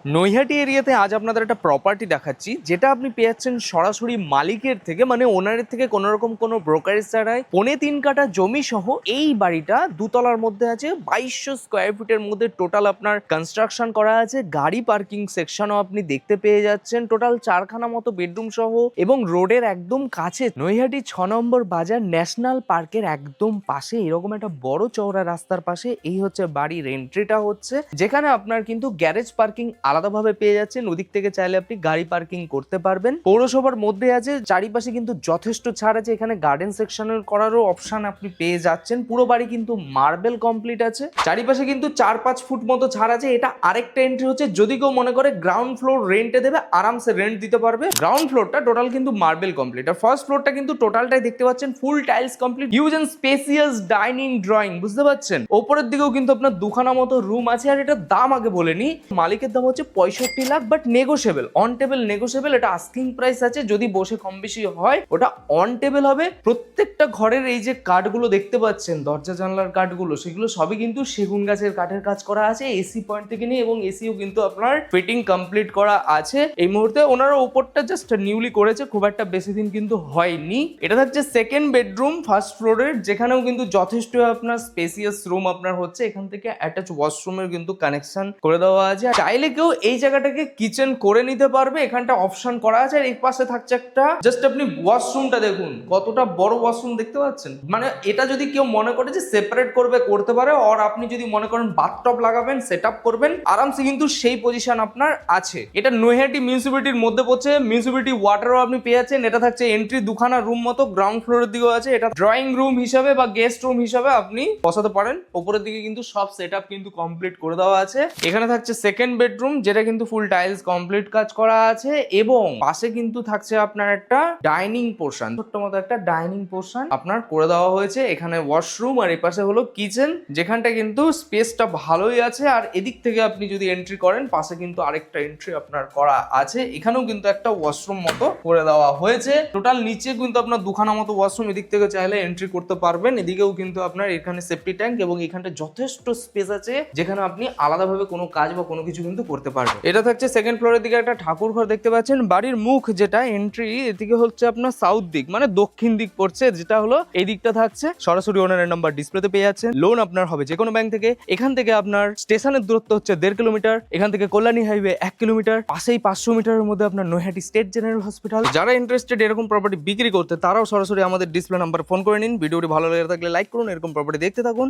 নৈহাটি এরিয়াতে আজ আপনাদের একটা প্রপার্টি দেখাচ্ছি, যেটা আপনি পেয়ে যাচ্ছেন সরাসরি মালিকের থেকে, মানে ওনারের থেকে কোনো রকম কোনো ব্রোকারেজ ছাড়াই। 3.5 কাঠা জমি সহ এই বাড়িটা দুতলার মধ্যে আছে, 2200 স্কোয়ার ফিটের মধ্যে টোটাল আপনার কনস্ট্রাকশন করা আছে। গাড়ি পার্কিং সেকশনও আপনি দেখতে পেয়ে যাচ্ছেন, টোটাল 4খানা মতো বেডরুম সহ, এবং রোডের একদম কাছে নৈহাটি 6 নম্বর বাজার ন্যাশনাল পার্কের একদম পাশে এরকম একটা বড় চওড়া রাস্তার পাশে এই হচ্ছে বাড়ির এন্ট্রিটা হচ্ছে, যেখানে আপনার কিন্তু গ্যারেজ পার্কিং আলাদাভাবে পেয়ে যাচ্ছেন। ওদিক থেকে চাইলে আপনি গাড়ি পার্কিং করতে পারবেন। পৌরসভার মধ্যে আছে, চারিপাশে কিন্তু যথেষ্ট ছাড় আছে। এখানে গার্ডেন সেকশনের করারও অপশন আপনি পেয়ে যাচ্ছেন। পুরো বাড়ি কিন্তু মার্বেল কমপ্লিট আছে। চারিপাশে কিন্তু 4-5 ফুট মতো ছাড় আছে। এটা আরেকটা এন্ট্রি হচ্ছে, যদি কেউ মনে করে গ্রাউন্ড ফ্লোর রেন্টে দেবে, আরামসে রেন্ট দিতে পারবে। গ্রাউন্ড ফ্লোরটা টোটাল কিন্তু মার্বেল কমপ্লিট, আর ফার্স্ট ফ্লোরটা কিন্তু টোটালটাই দেখতে পাচ্ছেন full tiles complete, huge and spacious dining drawing, বুঝতে পারছেন। ওপরের দিকেও কিন্তু আপনার দুখানা মতো রুম আছে। আর এটার দাম আগে বলেনি, মালিকের দাম হচ্ছে 65 lakh, but negotiable, on table negotiable. এটা আস্কিং প্রাইস আছে, যদি বসে কম বেশি হয় ওটা অন টেবিল হবে। প্রত্যেকটা ঘরের এই যে কাঠগুলো দেখতে পাচ্ছেন, দরজা জানলার কাঠগুলো, সেগুলো সবই কিন্তু সেগুন গাছের কাঠের কাজ করা আছে, এসি পয়েন্ট থেকে নিয়ে, এবং এসিও কিন্তু আপনার ফিটিং কমপ্লিট করা আছে এই মুহূর্তে। ওনারা উপরটা জাস্ট নিউলি করেছে, খুব একটা বেশি দিন কিন্তু হয়নি। এটা থাকছে সেকেন্ড বেডরুম ফার্স্ট ফ্লোরের, যেখানেও কিন্তু যথেষ্ট আপনার স্পেসিয়াস রুম আপনার হচ্ছে। এখান থেকে অ্যাটাচ ওয়াশরুমের কিন্তু কানেকশন করে দেওয়া আছে। চাইলে কেউ এই জায়গাটাকে কিচেন করে নিতে পারবে, এখানটা অপশন করা আছে। আর এই পাশে থাকছে একটা, জাস্ট আপনি ওয়াশরুমটা দেখুন কতটা বড় ওয়াশরুম, দেখতে পাচ্ছেন। মানে এটা যদি কেউ মনে করে যে সেপারেট করবে, করতে পারে। আর আপনি যদি মনে করেন বাথটব লাগাবেন, সেট আপ করবেন আরামসে, কিন্তু সেই পজিশন আপনার আছে। এটা নৈহাটি মিউনিসিপালিটির মধ্যে পড়ছে, মিউনিসিপালিটি ওয়াটারও আপনি পেয়ে যাচ্ছেন। এটা থাকছে এন্ট্রি দুখানা রুম মতো, গ্রাউন্ড ফ্লোরের দিকেও আছে। এটা ড্রয়িং রুম হিসাবে বা গেস্ট রুম হিসাবে আপনি বসাতে পারেন। উপরের দিকে কিন্তু সব সেট আপ কিন্তু কমপ্লিট করে দেওয়া আছে। এখানে থাকছে সেকেন্ড বেডরুম, যেটা কিন্তু ফুল টাইলস কমপ্লিট কাজ করা আছে, এবং পাশে কিন্তু থাকছে আপনার একটা ডাইনিং পোর্শন, ছোট্ট মতো একটা ডাইনিং পোর্শন আপনার করে দেওয়া হয়েছে। এখানে ওয়াশরুম, আর এই পাশে হলো কিচেন, যেখানটা কিন্তু স্পেসটা ভালোই আছে। আর এদিক থেকে আপনি যদি এন্ট্রি করেন, পাশে কিন্তু আরেকটা এন্ট্রি আপনার করা আছে। এখানেও কিন্তু একটা ওয়াশরুম মতো করে দেওয়া হয়েছে। টোটাল নিচে কিন্তু আপনার দুখানা মতো ওয়াশরুম, এদিক থেকে চাইলে এন্ট্রি করতে পারবেন। এদিকেও কিন্তু আপনার এখানে সেফটি ট্যাঙ্ক, এবং এখানটা যথেষ্ট স্পেস আছে, যেখানে আপনি আলাদাভাবে কোনো কাজ বা কোনো কিছু কিন্তু করতে পারবেন। এটা থাকছে সেকেন্ড ফ্লোরের দিকে একটা ঠাকুর ঘর দেখতে পাচ্ছেন। বাড়ির মুখ যেটা এন্ট্রি, এদিকে হচ্ছে আপনার সাউথ দিক, মানে দক্ষিণ দিক পড়ছে, যেটা হলো এই দিকটা থাকছে। সরাসরি ওনারের নাম্বার ডিসপ্লেতে পেয়ে যাচ্ছেন। লোন আপনার হবে যে কোনো ব্যাংক থেকে। এখান থেকে আপনার স্টেশনের দূরত্ব হচ্ছে 1.5 কিলোমিটার, এখান থেকে কল্যাণী হাইওয়ে 1 কিলোমিটার, পাশেই 500 মিটারের মধ্যে আপনার নৈহাটি স্টেট জেনারেল হসপিটাল। যারা ইন্টারেস্টেড এরকম প্রপার্টি বিক্রি করতে, তারাও সরাসরি আমাদের ডিসপ্লে নাম্বার ফোন করে নিন। ভিডিওটি ভালো লেগে থাকলে লাইক করুন, এরকম প্রপার্টি দেখতে থাকুন।